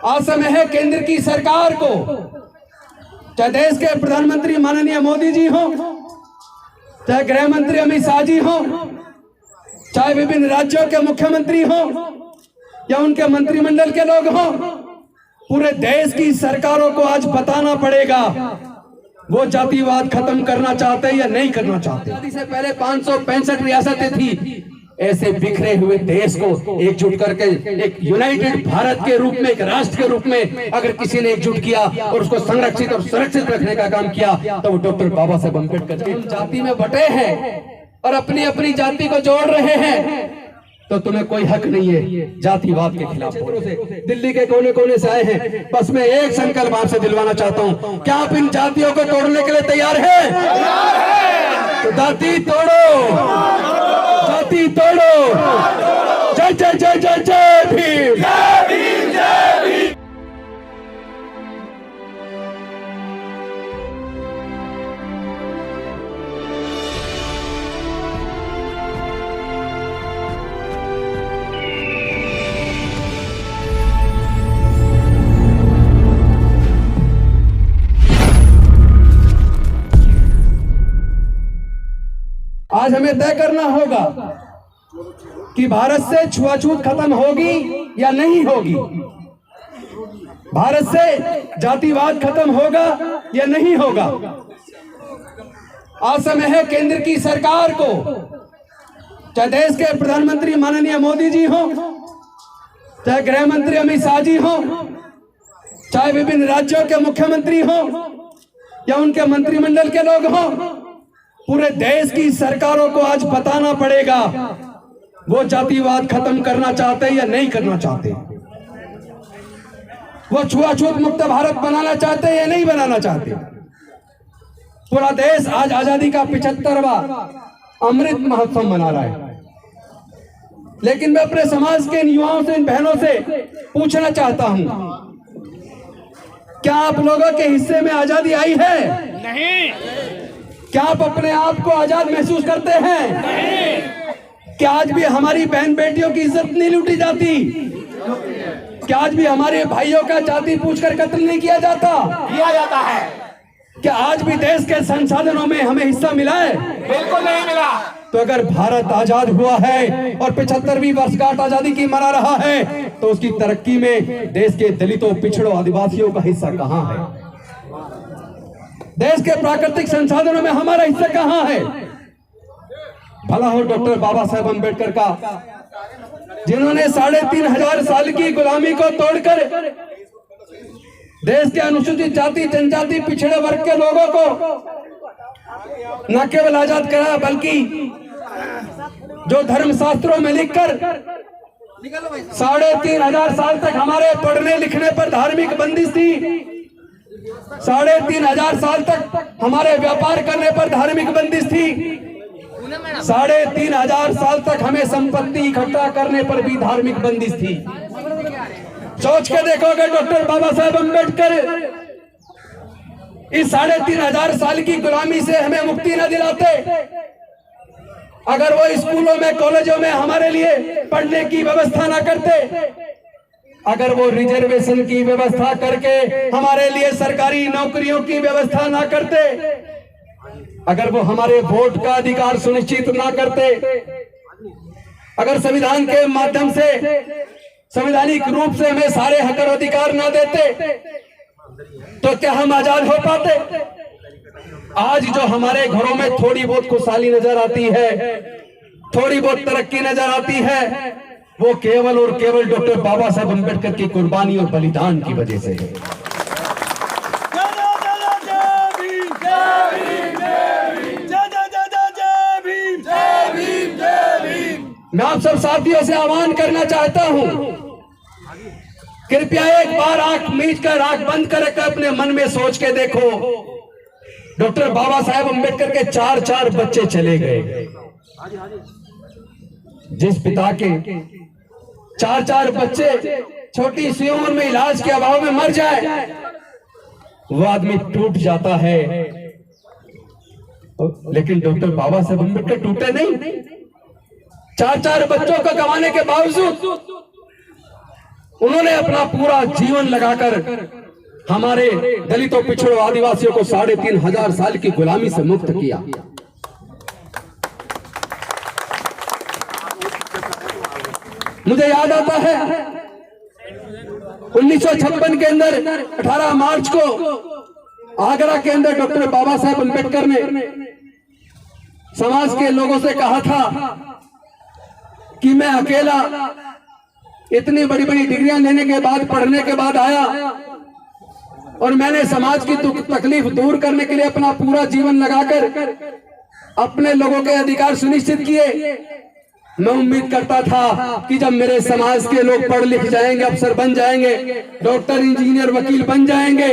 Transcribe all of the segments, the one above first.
आज समय है केंद्र की सरकार को, चाहे देश के प्रधानमंत्री माननीय मोदी जी हो, चाहे गृह मंत्री अमित शाह जी हो, चाहे विभिन्न राज्यों के मुख्यमंत्री हो या उनके मंत्रिमंडल के लोग हो, पूरे देश की सरकारों को आज बताना पड़ेगा वो जातिवाद खत्म करना चाहते हैं या नहीं करना चाहते। आजादी से पहले 565 रियासतें थी। ऐसे बिखरे हुए देश को एकजुट करके एक यूनाइटेड भारत के रूप में, एक राष्ट्र के रूप में अगर किसी ने एकजुट किया और उसको संरक्षित और सुरक्षित रखने का काम किया तो वो डॉक्टर बाबा साहेब अम्बेडकर के। जाति में बटे हैं और अपनी अपनी जाति को जोड़ रहे हैं, तो तुम्हें कोई हक नहीं है जातिवाद के खिलाफ। दिल्ली के कोने कोने से आए हैं, बस मैं एक संकल्प आपसे दिलवाना चाहता हूं, क्या आप इन जातियों को तोड़ने के लिए तैयार हैं? तो जाति तोड़ो, जाति तोड़ो। जय जय जय जय जय भीम, जय भीम, जय भीम। आज हमें तय करना होगा कि भारत से छुआछूत खत्म होगी या नहीं होगी, भारत से जातिवाद खत्म होगा या नहीं होगा। आज समय है केंद्र की सरकार को, चाहे देश के प्रधानमंत्री माननीय मोदी जी हो, चाहे गृह मंत्री अमित शाह जी हो, चाहे विभिन्न राज्यों के मुख्यमंत्री हो या उनके मंत्रिमंडल के लोग हो, पूरे देश की सरकारों को आज बताना पड़ेगा वो जातिवाद खत्म करना चाहते हैं या नहीं करना चाहते, वो छुआछूत मुक्त भारत बनाना चाहते हैं या नहीं बनाना चाहते। पूरा देश आज आजादी का 75वां अमृत महोत्सव मना रहा है, लेकिन मैं अपने समाज के इन युवाओं से, इन बहनों से पूछना चाहता हूं, क्या आप लोगों के हिस्से में आजादी आई है? नहीं। क्या आप अपने आप को आजाद महसूस करते हैं? नहीं। क्या आज भी हमारी बहन बेटियों की इज्जत नहीं लूटी जाती? क्या आज भी हमारे भाइयों का जाति पूछकर कत्ल नहीं किया जाता? किया जाता है। क्या आज भी देश के संसाधनों में हमें हिस्सा मिला है? बिल्कुल नहीं मिला। तो अगर भारत आजाद हुआ है और 75वीं वर्षगांठ आजादी की मना रहा है, तो उसकी तरक्की में देश के दलितों, पिछड़ों, आदिवासियों का हिस्सा कहां है? देश के प्राकृतिक संसाधनों में हमारा हिस्सा कहां है? भला हो डॉक्टर बाबा साहेब अम्बेडकर का, जिन्होंने 3500 साल की गुलामी को तोड़कर देश के अनुसूचित जाति, जनजाति, पिछड़े वर्ग के लोगों को न केवल आजाद करा, बल्कि जो धर्मशास्त्रों में लिखकर 3500 साल तक हमारे पढ़ने लिखने पर धार्मिक बंदिश थी, 3500 साल तक हमारे व्यापार करने पर धार्मिक बंदिश थी, 3500 साल तक हमें संपत्ति इकट्ठा करने पर भी धार्मिक बंदिश थी। सोच के देखोगे डॉक्टर बाबा साहेब अम्बेडकर इस 3500 साल की गुलामी से हमें मुक्ति न दिलाते, अगर वो स्कूलों में, कॉलेजों में हमारे लिए पढ़ने की व्यवस्था न करते, अगर वो रिजर्वेशन की व्यवस्था करके हमारे लिए सरकारी नौकरियों की व्यवस्था ना करते, अगर वो हमारे वोट का अधिकार सुनिश्चित ना करते, अगर संविधान के माध्यम से, संवैधानिक रूप से हमें सारे हक और अधिकार ना देते, तो क्या हम आजाद हो पाते? आज जो हमारे घरों में थोड़ी बहुत खुशहाली नजर आती है, थोड़ी बहुत तरक्की नजर आती है, वो केवल और केवल डॉक्टर बाबा साहब अम्बेडकर की कुर्बानी और बलिदान की वजह से है। मैं आप सब साथियों से आह्वान करना चाहता हूं, कृपया एक बार आंख मीच कर, आंख बंद कर अपने मन में सोच के देखो, डॉक्टर बाबा साहेब अम्बेडकर के 4 बच्चे चले गए। जिस पिता के 4 बच्चे छोटी सी उम्र में इलाज के अभाव में मर जाए, वो आदमी टूट जाता है, लेकिन डॉक्टर बाबा साहेब अम्बेडकर टूटे नहीं। 4 बच्चों को गंवाने के बावजूद उन्होंने अपना पूरा जीवन लगाकर हमारे दलितों, पिछड़ों, आदिवासियों को 3,500 साल की गुलामी से मुक्त किया। मुझे याद आता है 1956 के अंदर 18 मार्च को आगरा के अंदर डॉक्टर बाबा साहेब अम्बेडकर ने समाज के लोगों से कहा था कि मैं अकेला इतनी बड़ी बड़ी डिग्रियां लेने के बाद, पढ़ने के बाद आया और मैंने समाज की तकलीफ दूर करने के लिए अपना पूरा जीवन लगाकर अपने लोगों के अधिकार सुनिश्चित किए। मैं उम्मीद करता था कि जब मेरे समाज के लोग पढ़ लिख जाएंगे, अफसर बन जाएंगे, डॉक्टर, इंजीनियर, वकील बन जाएंगे,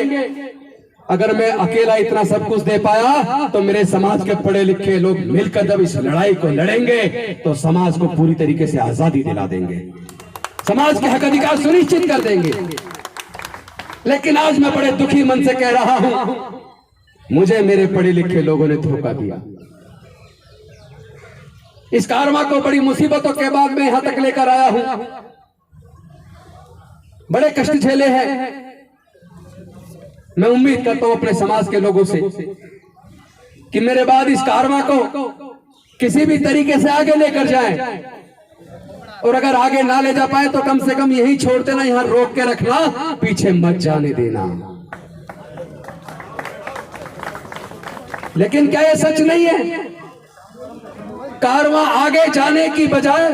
अगर मैं अकेला इतना सब कुछ दे पाया तो मेरे समाज के पढ़े लिखे लोग मिलकर जब इस लड़ाई को लड़ेंगे तो समाज को पूरी तरीके से आजादी दिला देंगे, समाज के हक अधिकार सुनिश्चित कर देंगे। लेकिन आज मैं बड़े दुखी मन से कह रहा हूं, मुझे मेरे पढ़े लिखे लोगों ने धोखा दिया। इस कारवा को बड़ी मुसीबतों के बाद मैं यहां तक लेकर आया हूं, बड़े कष्ट झेले हैं। मैं उम्मीद करता हूं अपने समाज के लोगों से कि मेरे बाद इस कारवा को किसी भी तरीके से आगे लेकर जाएं, और अगर आगे ना ले जा पाए तो कम से कम यही छोड़ देना, यहां रोक के रखना, पीछे मत जाने देना। लेकिन क्या यह सच नहीं है? कारवा आगे जाने की बजाय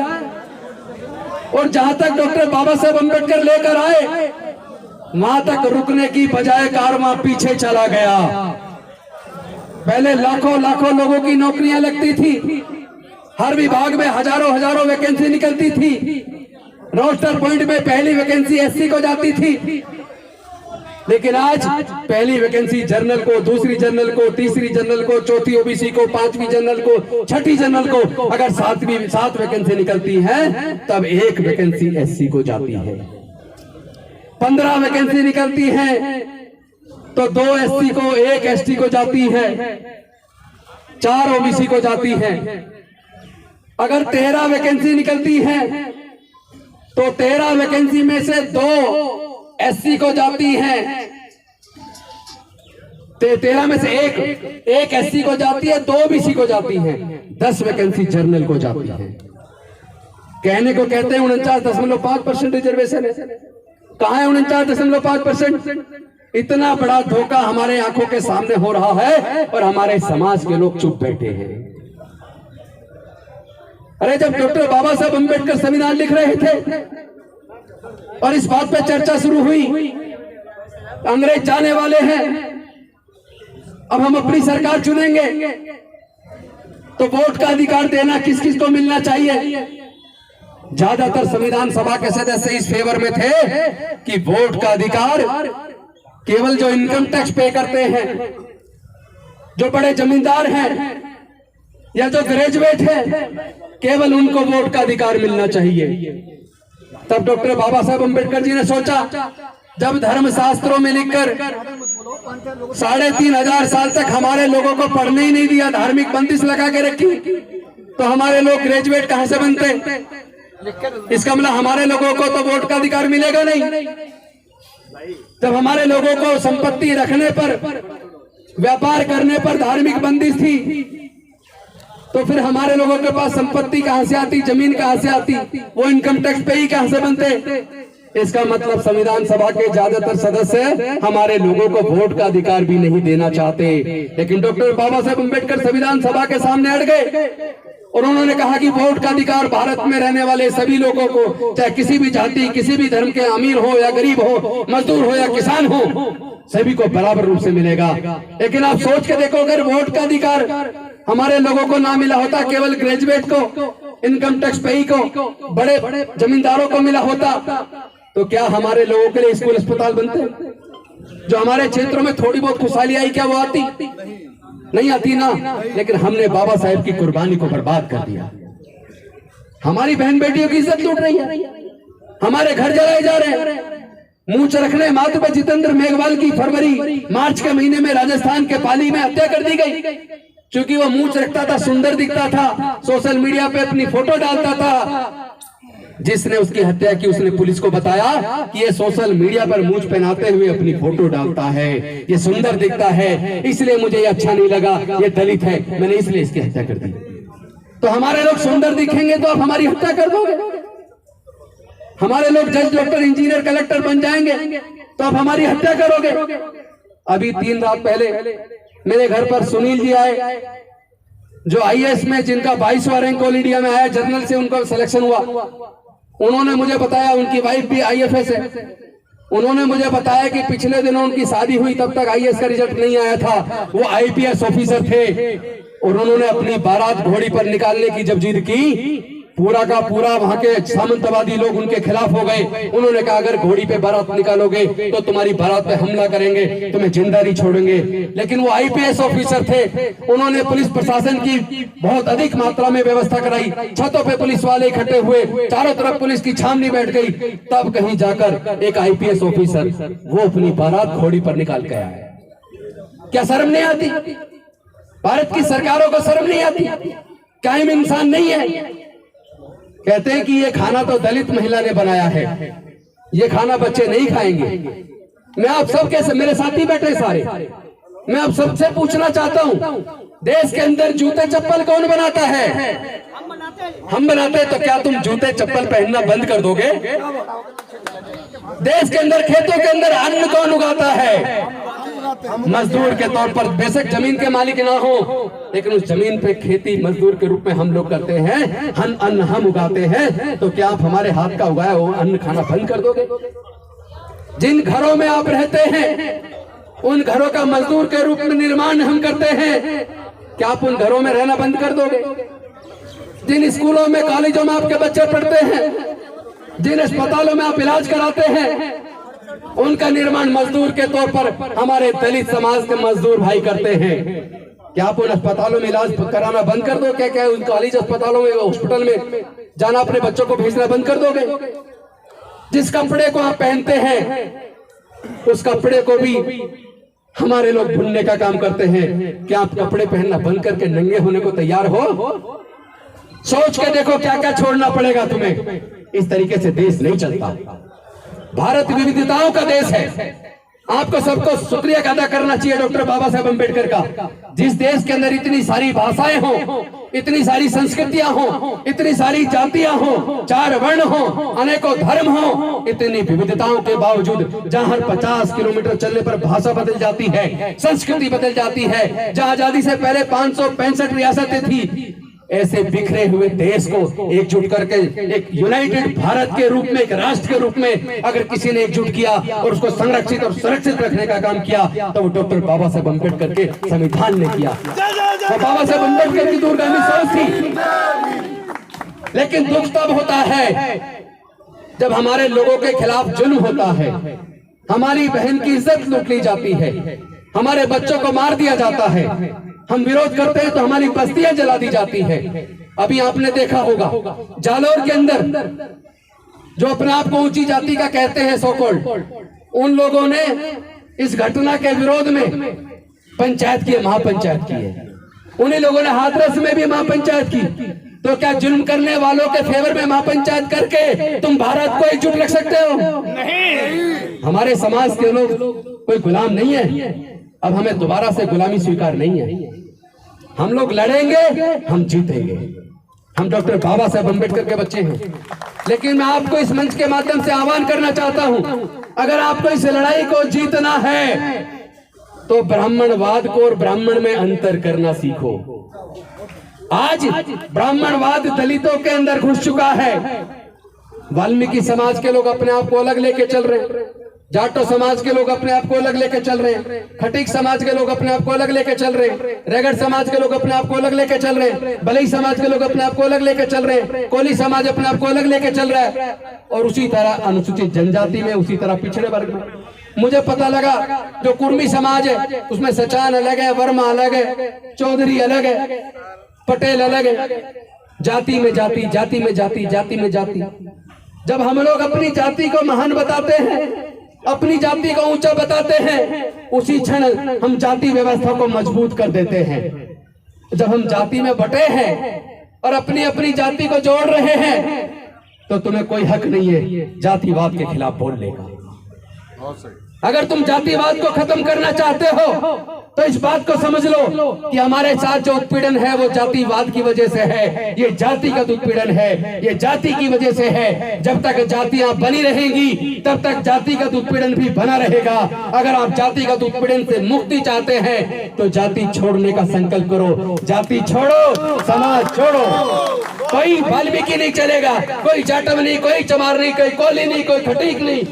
और जहां तक डॉक्टर बाबा साहेब अम्बेडकर लेकर आए वहां तक रुकने की बजाय कारवा पीछे चला गया। पहले लाखों लाखों लोगों की नौकरियां लगती थी, हर विभाग में हजारों हजारों वैकेंसी निकलती थी, रोस्टर पॉइंट में पहली वैकेंसी एससी को जाती थी। लेकिन आज पहली वैकेंसी जनरल को, दूसरी जनरल को, तीसरी जनरल को, चौथी ओबीसी को, पांचवी जनरल को, छठी जनरल को, अगर 7 वैकेंसी निकलती है तब 1 वैकेंसी एससी को जाती है। 15 वैकेंसी निकलती है तो 2 एससी को, 1 एसटी को जाती है, 4 ओबीसी को जाती है। अगर 13 वैकेंसी निकलती है तो 13 वैकेंसी में से 2 एससी को जाती है, 13 में से एक एससी को जाती है, 2 ओबीसी को जाती है, 10 वैकेंसी जनरल को जाती है। कहने को कहते हैं 49.5% रिजर्वेशन है, कहां है 49.5%? इतना बड़ा धोखा हमारे आंखों के सामने हो रहा है और हमारे समाज के लोग चुप बैठे हैं। अरे जब डॉक्टर बाबा साहब अम्बेडकर संविधान लिख रहे थे और इस बात पे चर्चा शुरू हुई, अंग्रेज जाने वाले हैं, अब हम अपनी सरकार चुनेंगे तो वोट का अधिकार देना किस किस को मिलना चाहिए? ज्यादातर संविधान सभा के सदस्य इस फेवर में थे कि वोट का अधिकार केवल जो इनकम टैक्स पे करते हैं, जो बड़े जमींदार हैं या जो ग्रेजुएट हैं, केवल उनको वोट का अधिकार मिलना चाहिए। तब डॉक्टर बाबा साहेब अम्बेडकर जी ने सोचा, जब धर्म शास्त्रों में लिखकर 3,500 साल तक हमारे लोगों को पढ़ने ही नहीं दिया, धार्मिक बंदिश लगा के रखी, तो हमारे लोग ग्रेजुएट कहां से बनते? इसका मतलब हमारे लोगों को तो वोट का अधिकार मिलेगा नहीं। जब हमारे लोगों को संपत्ति रखने पर, व्यापार करने पर धार्मिक बंदिश थी, तो फिर हमारे लोगों के पास संपत्ति कहां से आती, जमीन कहां से आती, वो इनकम टैक्स पे ही कहां से बनते? इसका मतलब संविधान सभा के ज्यादातर सदस्य हमारे लोगों को वोट का अधिकार भी नहीं देना चाहते। लेकिन डॉक्टर बाबा साहेब अम्बेडकर संविधान सभा के सामने अड़ गए और उन्होंने कहा कि वोट का अधिकार भारत में रहने वाले सभी लोगों को, चाहे किसी भी जाति, किसी भी धर्म के, अमीर हो या गरीब हो, मजदूर हो या किसान हो, सभी को बराबर रूप से मिलेगा। लेकिन आप सोच के देखो, अगर वोट का अधिकार हमारे लोगों को ना मिला होता, केवल ग्रेजुएट को, इनकम टैक्स पेई को, बड़े बड़े जमींदारों को मिला होता, तो क्या हमारे लोगों के लिए स्कूल अस्पताल बनते? जो हमारे क्षेत्रों में थोड़ी बहुत खुशहाली आई, क्या वो आती? नहीं आती ना। लेकिन हमने बाबा साहेब की कुर्बानी को बर्बाद कर दिया। हमारी बहन बेटियों की इज्जत लूट रही है, हमारे घर जलाए जा रहे हैं। मूंछ रखने मात्र पे जितेंद्र मेघवाल की फरवरी मार्च के महीने में राजस्थान के पाली में हत्या कर दी गई, क्योंकि वो मूंछ रखता था, सुंदर दिखता था, सोशल मीडिया पे अपनी फोटो डालता था। जिसने उसकी हत्या की उसने पुलिस को बताया कि ये सोशल मीडिया पर मूंछ पहनाते हुए अपनी फोटो डालता है, ये सुंदर दिखता है, इसलिए मुझे ये अच्छा नहीं लगा, ये दलित है, मैंने इसलिए इसकी हत्या कर दी। तो हमारे लोग सुंदर दिखेंगे तो आप हमारी हत्या कर दोगे? हमारे लोग जज, डॉक्टर, इंजीनियर, कलेक्टर बन जाएंगे तो आप हमारी हत्या करोगे? अभी 3 रात पहले मेरे घर पर सुनील जी आए, जो आईएएस में जिनका 22वां रैंक ऑल इंडिया में आया, जनरल से उनका सिलेक्शन हुआ। उन्होंने मुझे बताया, उनकी वाइफ भी आईएफएस है, उन्होंने मुझे बताया कि पिछले दिनों उनकी शादी हुई तब तक आईएएस का रिजल्ट नहीं आया था, वो आईपीएस ऑफिसर थे। और उन्होंने अपनी बारात घोड़ी पर निकालने की जब जिद की, पूरा का पूरा वहां के सामंतवादी लोग उनके खिलाफ हो गए। उन्होंने कहा अगर घोड़ी पे बारात निकालोगे तो तुम्हारी बारात पे हमला करेंगे, तुम्हें जिंदा नहीं छोड़ेंगे। लेकिन वो आईपीएस ऑफिसर थे, उन्होंने पुलिस प्रशासन की बहुत अधिक मात्रा में व्यवस्था कराई, छतों पे पुलिस वाले इकट्ठे हुए, चारों तरफ पुलिस की छावनी बैठ गई। तब कहीं जाकर एक आईपीएस ऑफिसर वो अपनी बारात घोड़ी पर निकाल के आया। क्या शर्म नहीं आती? भारत की सरकारों को शर्म नहीं आती? क्या हम इंसान नहीं है? कहते हैं कि ये खाना तो दलित महिला ने बनाया है, ये खाना बच्चे नहीं खाएंगे। मैं आप सबके से, मेरे साथी बैठे सारे, मैं आप सबसे पूछना चाहता हूं, देश के अंदर जूते चप्पल कौन बनाता है? हम बनाते हैं। तो क्या तुम जूते चप्पल पहनना बंद कर दोगे? देश के अंदर खेतों के अंदर अन्न कौन उगाता है? मजदूर के तौर पर, बेशक जमीन के मालिक ना हो, लेकिन उस जमीन पे खेती मजदूर के रूप में हम लोग करते हैं, अन्न हम उगाते हैं। तो क्या आप हमारे हाथ का उगाया वो अन्न खाना बंद कर दोगे? जिन घरों में आप रहते हैं उन घरों का मजदूर के रूप में निर्माण हम करते हैं, क्या आप उन घरों में रहना बंद कर दोगे? जिन स्कूलों में, कॉलेजों में आपके बच्चे पढ़ते हैं, जिन अस्पतालों में आप इलाज कराते हैं, उनका निर्माण मजदूर के तौर पर हमारे दलित समाज के मजदूर भाई करते हैं। क्या आप उन अस्पतालों में इलाज कराना बंद कर दो? क्या उन कॉलेज, अस्पतालों में, हॉस्पिटल में जाना अपने बच्चों को भेजना बंद कर दोगे? जिस कपड़े को आप पहनते हैं उस कपड़े को भी हमारे लोग भुनने का काम करते हैं। क्या आप कपड़े पहनना बंद करके नंगे होने को तैयार हो? सोच के देखो क्या क्या छोड़ना पड़ेगा तुम्हें। इस तरीके से देश नहीं चलता। भारत विविधताओं का देश है। आपको सबको शुक्रिया अदा करना चाहिए डॉक्टर बाबा साहेब अम्बेडकर का। जिस देश के अंदर इतनी सारी भाषाएं हो, इतनी सारी संस्कृतियां हो, इतनी सारी जातियां हो, 4 वर्ण हो, अनेकों धर्म हो, इतनी विविधताओं के बावजूद जहां हर 50 किलोमीटर चलने पर भाषा बदल जाती है, संस्कृति बदल जाती है, जहां आजादी से पहले 565 रियासतें थी, ऐसे बिखरे हुए देश को एकजुट करके एक यूनाइटेड भारत के रूप में, एक राष्ट्र के रूप में अगर किसी ने एकजुट किया और उसको संरक्षित और सुरक्षित रखने का काम किया तो वो डॉक्टर बाबा साहेब अम्बेडकर के संविधान ने किया। तो बाबा साहेब अम्बेडकर की दूरगामी सोच थी। लेकिन दुख तब होता है जब हमारे लोगों के खिलाफ जुल्म होता है, हमारी बहन की इज्जत लूट ली जाती है, हमारे बच्चों को मार दिया जाता है, हम विरोध करते हैं तो हमारी बस्तियां जला दी जाती है। अभी आपने देखा होगा जालौर के अंदर जो अपने आप को ऊंची जाति का कहते हैं सो-कॉल्ड, उन लोगों ने इस घटना के विरोध में पंचायत की, महापंचायत की है। उन्हीं लोगों ने हाथरस में भी महापंचायत की। तो क्या जुल्म करने वालों के फेवर में महापंचायत करके तुम भारत को एकजुट रख सकते हो? नहीं। हमारे समाज के लोग कोई गुलाम नहीं है। अब हमें दोबारा से गुलामी स्वीकार नहीं है। हम लोग लड़ेंगे, हम जीतेंगे। हम डॉक्टर बाबा साहेब अम्बेडकर के बच्चे हैं। लेकिन मैं आपको इस मंच के माध्यम से आह्वान करना चाहता हूं, अगर आपको इस लड़ाई को जीतना है तो ब्राह्मणवाद को और ब्राह्मण में अंतर करना सीखो। आज ब्राह्मणवाद दलितों के अंदर घुस चुका है। वाल्मीकि समाज के लोग अपने आप को अलग लेके चल रहे हैं, जाटो समाज के लोग अपने आप को अलग लेके चल रहे हैं, खटीक समाज के लोग अपने आप को अलग लेके चल रहे हैं, रेगड़ समाज के लोग अपने आप को अलग लेके चल रहे हैं, बलई समाज के लोग अपने आप को अलग लेके चल रहे हैं, कोली समाज अपने आप को अलग लेके चल रहा है, और उसी तरह अनुसूचित जनजाति में, उसी तरह पिछड़े वर्ग में। मुझे पता लगा जो कुर्मी समाज है उसमें सचान अलग है, वर्मा अलग है, चौधरी अलग है, पटेल अलग है। जाति में जाति, जाति में जाति, जाति में जाति। जब हम लोग अपनी जाति को महान बताते हैं, अपनी जाति को ऊंचा बताते हैं, उसी क्षण हम जाति व्यवस्था को मजबूत कर देते हैं। जब हम जाति में बटे हैं और अपनी अपनी जाति को जोड़ रहे हैं तो तुम्हें कोई हक नहीं है जातिवाद के खिलाफ बोलने का। अगर तुम जातिवाद को खत्म करना चाहते हो तो इस बात को समझ लो कि हमारे साथ जो उत्पीड़न है वो जातिवाद की वजह से है। ये जातिगत उत्पीड़न है, ये जाति की वजह से है। जब तक जातियां बनी रहेंगी तब तक जातिगत उत्पीड़न भी बना रहेगा। अगर आप जातिगत उत्पीड़न से मुक्ति चाहते हैं तो जाति छोड़ने का संकल्प करो। जाति छोड़ो, समाज छोड़ो। कोई वाल्मीकि नहीं चलेगा, कोई जाटव नहीं, कोई चमार नहीं, कोई कोली नहीं, कोई खटीक नहीं,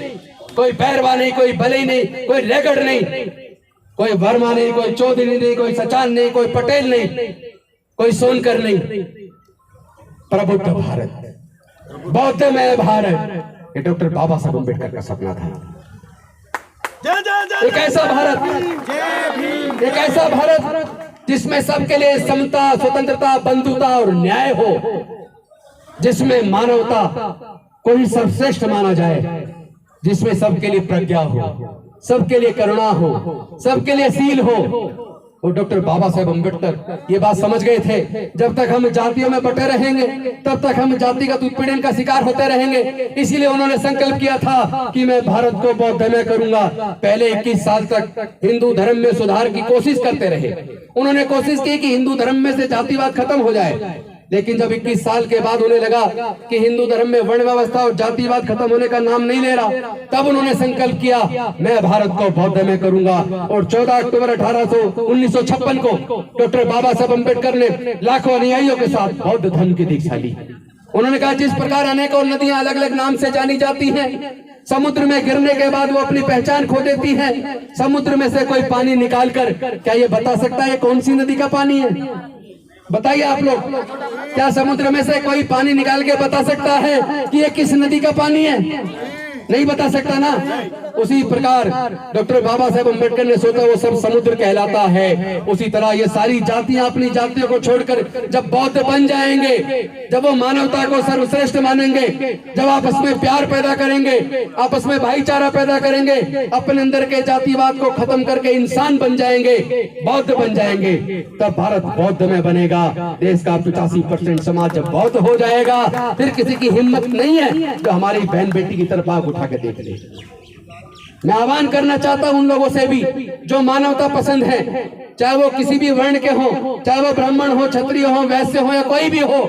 कोई बैरवा नहीं, कोई बलई नहीं, कोई रेगड़ नहीं, कोई वर्मा नहीं, कोई चौधरी नहीं, कोई सचान नहीं, कोई पटेल नहीं, कोई सोनकर नहीं। प्रबुद्ध भारत, बौद्धमय भारत, ये डॉक्टर बाबा साहब अम्बेडकर का सपना था। एक ऐसा भारत, एक ऐसा भारत जिसमें सबके लिए समता, स्वतंत्रता, बंधुता और न्याय हो, जिसमें मानवता को ही सर्वश्रेष्ठ माना जाए, जिसमें सबके लिए प्रज्ञा हो, सबके लिए करुणा हो, सबके लिए शील हो। वो डॉक्टर बाबा साहेब अम्बेडकर ये बात समझ गए थे। जब तक हम जातियों में बटे रहेंगे तब तक हम जातिगत उत्पीड़न का शिकार होते रहेंगे। इसीलिए उन्होंने संकल्प किया था कि मैं भारत को बौद्धमय करूंगा। पहले 21 साल तक हिंदू धर्म में सुधार की कोशिश करते रहे। उन्होंने कोशिश की कि हिंदू धर्म में से जातिवाद खत्म हो जाए, लेकिन जब 21 साल के बाद उन्हें लगा कि हिंदू धर्म में वर्ण व्यवस्था और जातिवाद खत्म होने का नाम नहीं ले रहा, तब उन्होंने संकल्प किया मैं भारत को बौद्धमय करूंगा। और 14 अक्टूबर 1956 को डॉक्टर बाबा साहब अम्बेडकर ने लाखों अनुयायियों के साथ बौद्ध धर्म की दीक्षा ली। उन्होंने कहा जिस प्रकार अनेकों नदियां अलग अलग नाम से जानी जाती हैं, समुद्र में गिरने के बाद वो अपनी पहचान खो देती है। समुद्र में से कोई पानी निकाल कर क्या ये बता सकता है कौन सी नदी का पानी है? बताइए आप लोग, क्या समुद्र में से कोई पानी निकाल के बता सकता है कि ये किस नदी का पानी है? नहीं बता सकता ना। उसी प्रकार डॉक्टर बाबा साहेब अम्बेडकर ने सोचा वो सब समुद्र कहलाता है। उसी तरह ये सारी जातियां अपनी जातियों को छोड़कर जब बौद्ध बन जाएंगे, जब वो मानवता को सर्वश्रेष्ठ मानेंगे, जब आपस में प्यार पैदा करेंगे, आपस में भाईचारा पैदा करेंगे, अपने अंदर के जातिवाद को खत्म करके इंसान बन जाएंगे, बौद्ध बन जाएंगे, तब भारत बौद्ध में बनेगा। देश का 85% समाज जब बौद्ध हो जाएगा फिर किसी की हिम्मत नहीं है जो हमारी बहन बेटी की तरफ आंख उठा के देख ले। मैं आह्वान करना चाहता हूं उन लोगों से भी जो मानवता पसंद है, चाहे वो किसी भी वर्ण के हो, चाहे वो ब्राह्मण हो, क्षत्रिय हो, वैश्य हो या कोई भी हो,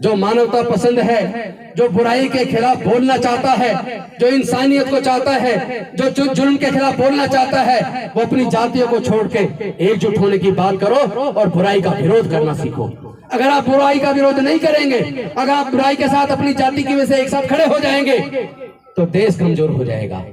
जो मानवता पसंद है, जो बुराई के खिलाफ बोलना चाहता है, जो इंसानियत को चाहता है, जो जुल्म के खिलाफ बोलना चाहता है, वो अपनी जातियों को छोड़ के एकजुट होने की बात करो और बुराई का विरोध करना सीखो। अगर आप बुराई का विरोध नहीं करेंगे, अगर आप बुराई के साथ अपनी जाति की वजह से एक साथ खड़े हो जाएंगे तो देश कमजोर हो जाएगा।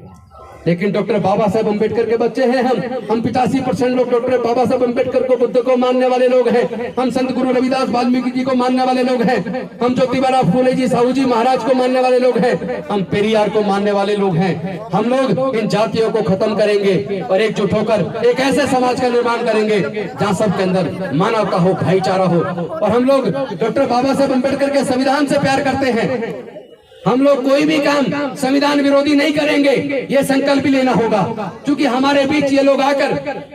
लेकिन डॉक्टर बाबा साहब अम्बेडकर के बच्चे हैं हम 85% लोग डॉक्टर बाबा साहब अम्बेडकर को, बुद्ध को मानने वाले लोग हैं। हम संत गुरु रविदास वाल्मीकि जी को मानने वाले लोग हैं। हम ज्योतिबा फूले जी, साहू जी महाराज को मानने वाले लोग हैं। हम पेरियार को मानने वाले लोग हैं। हम लोग इन जातियों को खत्म करेंगे और एकजुट होकर एक ऐसे समाज का निर्माण करेंगे जहाँ सबके अंदर मानवता हो, भाईचारा हो। और हम लोग डॉक्टर बाबा साहब अम्बेडकर के संविधान से प्यार करते हैं। हम लोग कोई भी काम संविधान विरोधी नहीं करेंगे, ये संकल्प भी लेना होगा, क्योंकि हमारे बीच ये लोग आकर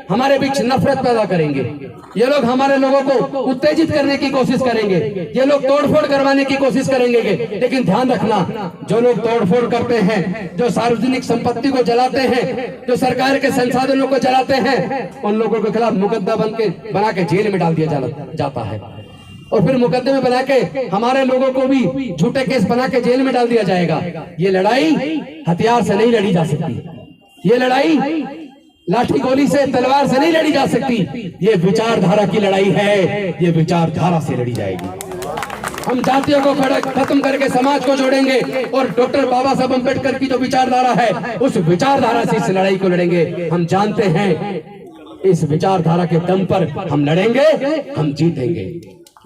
हमारे बीच नफरत पैदा करेंगे। ये लोग हमारे लोगों को उत्तेजित करने की कोशिश करेंगे, ये लोग तोड़फोड़ करवाने की कोशिश करेंगे। लेकिन ध्यान रखना, जो लोग तोड़फोड़ करते हैं, जो सार्वजनिक संपत्ति को जलाते हैं, जो सरकार के संसाधनों को जलाते हैं, उन लोगों के खिलाफ मुकदमा बना के जेल में डाल दिया जाता है। और फिर मुकदमे बना के हमारे लोगों को भी झूठे केस बना के जेल में डाल दिया जाएगा। ये लड़ाई हथियार से नहीं लड़ी जा सकती, ये लड़ाई लाठी गोली से, तलवार से नहीं लड़ी जा सकती। ये विचारधारा की लड़ाई है, ये विचारधारा से लड़ी जाएगी। हम जातियों को खत्म करके समाज को जोड़ेंगे और डॉक्टर बाबा साहब अम्बेडकर की जो विचारधारा है उस विचारधारा से इस लड़ाई को लड़ेंगे। हम जानते हैं इस विचारधारा के दम पर हम लड़ेंगे, हम जीतेंगे।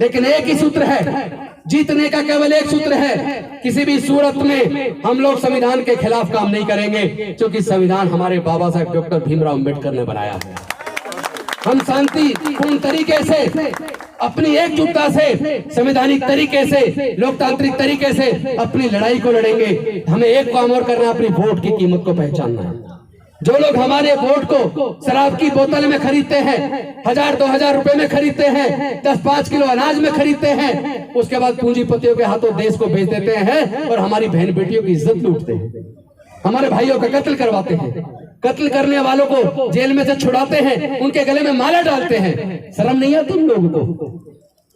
लेकिन एक ही सूत्र है, जीतने का केवल एक सूत्र है, किसी भी सूरत में हम लोग संविधान के खिलाफ काम नहीं करेंगे, क्योंकि संविधान हमारे बाबा साहब डॉक्टर भीमराव अम्बेडकर ने बनाया है। हम शांतिपूर्ण तरीके से, अपनी एकजुटता से, संवैधानिक तरीके से, लोकतांत्रिक तरीके से अपनी लड़ाई को लड़ेंगे। हमें एक काम और करना है, अपनी वोट की कीमत को पहचानना है। जो लोग हमारे वोट को शराब की बोतल में खरीदते हैं, 1000-2000 रुपए में खरीदते हैं, 10-5 किलो अनाज में खरीदते हैं, उसके बाद पूंजीपतियों के हाथों देश को बेच देते हैं और हमारी बहन बेटियों की इज्जत लूटते हैं, हमारे भाइयों का कत्ल करवाते हैं, कत्ल करने वालों को जेल में से छुड़ाते हैं, उनके गले में माला डालते हैं। शर्म नहीं है तुम लोगों को?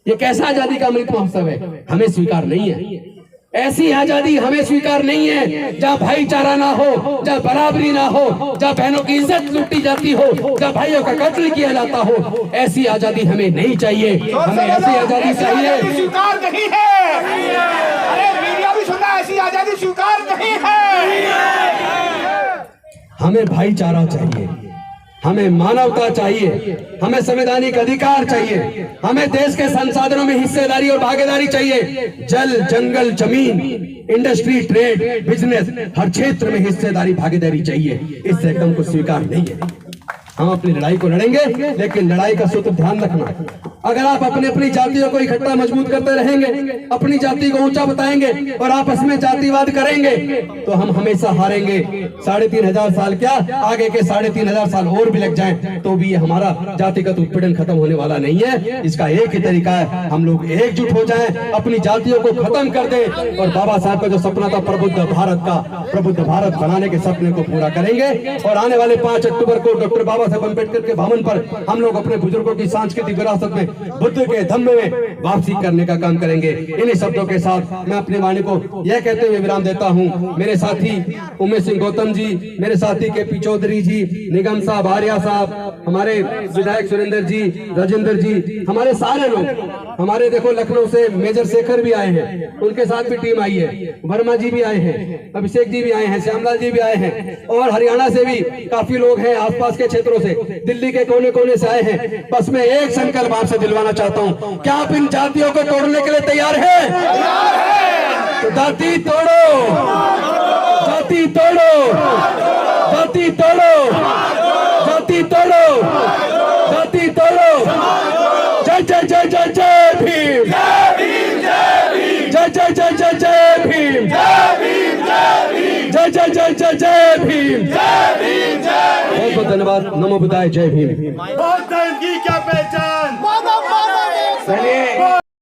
ये कैसा आजादी का अमृत महोत्सव है? हमें स्वीकार नहीं है। ऐसी आजादी हमें स्वीकार नहीं है जहाँ भाईचारा ना हो, जहाँ बराबरी ना हो, जहाँ बहनों की इज्जत लूटी जाती हो, जहाँ भाइयों का कत्ल किया जाता हो। ऐसी आजादी हमें नहीं चाहिए। हमें ऐसी आजादी चाहिए स्वीकार नहीं है। अरे मीडिया भी सुना, ऐसी आजादी स्वीकार नहीं है। हमें भाईचारा चाहिए, हमें मानवता चाहिए, हमें संवैधानिक अधिकार चाहिए, हमें देश के संसाधनों में हिस्सेदारी और भागीदारी चाहिए। जल, जंगल, जमीन, इंडस्ट्री, ट्रेड, बिजनेस, हर क्षेत्र में हिस्सेदारी भागीदारी चाहिए। इससे एकदम कुछ स्वीकार नहीं है। हम अपनी लड़ाई को लड़ेंगे, लेकिन लड़ाई का सूत्र ध्यान रखना, अगर आप अपनी अपनी जातियों को इकट्ठा मजबूत करते रहेंगे, अपनी जाति को ऊंचा बताएंगे और आपस में जातिवाद करेंगे तो हम हमेशा हारेंगे। 3500 साल क्या, आगे के 3500 साल और भी लग जाएं तो भी ये हमारा जातिगत उत्पीड़न खत्म होने वाला नहीं है। इसका एक ही तरीका है, हम लोग एकजुट हो जाएं, अपनी जातियों को खत्म कर दें और बाबा साहब का जो सपना था प्रबुद्ध भारत का, प्रबुद्ध भारत बनाने के सपने को पूरा करेंगे। और आने वाले 5 अक्टूबर को डॉक्टर बाबा साहब अम्बेडकर के भवन पर हम लोग अपने बुजुर्गों की सांस्कृतिक विरासत में, बुद्ध के धम्म में वापसी करने का काम करेंगे। इन्हीं शब्दों के साथ मैं अपनी वाणी को यह कहते हुए विराम देता हूं। मेरे साथी उमेश सिंह गौतम जी, मेरे साथी के.पी. चौधरी जी, निगम साहब, आर्या साहब, हमारे विधायक सुरेंद्र जी, राजेंद्र जी, हमारे सारे लोग, हमारे देखो लखनऊ से मेजर शेखर भी आए हैं, उनके साथ भी टीम आई है, वर्मा जी भी आए हैं, अभिषेक जी भी आए हैं, श्यामलाल जी भी आए हैं और हरियाणा से भी काफी लोग हैं, आसपास के क्षेत्रों से, दिल्ली के कोने कोने से आए हैं। बस मैं एक संकल्प आपसे दिलवाना चाहता हूं, क्या आप इन जातियों को तोड़ने के लिए तैयार हैं? तो जाति तोड़ो, जाति तोड़ो, जाति तोड़ो, जाति तोड़ो, जाति तोड़ो। जय जय जय जय जय भीम, जय जय जय जय जय भीम, जय जय जय जय जय भीम। बहुत बहुत धन्यवाद। नमो बुद्धाय, जय भीम। बौद्ध धर्म की क्या पहचान?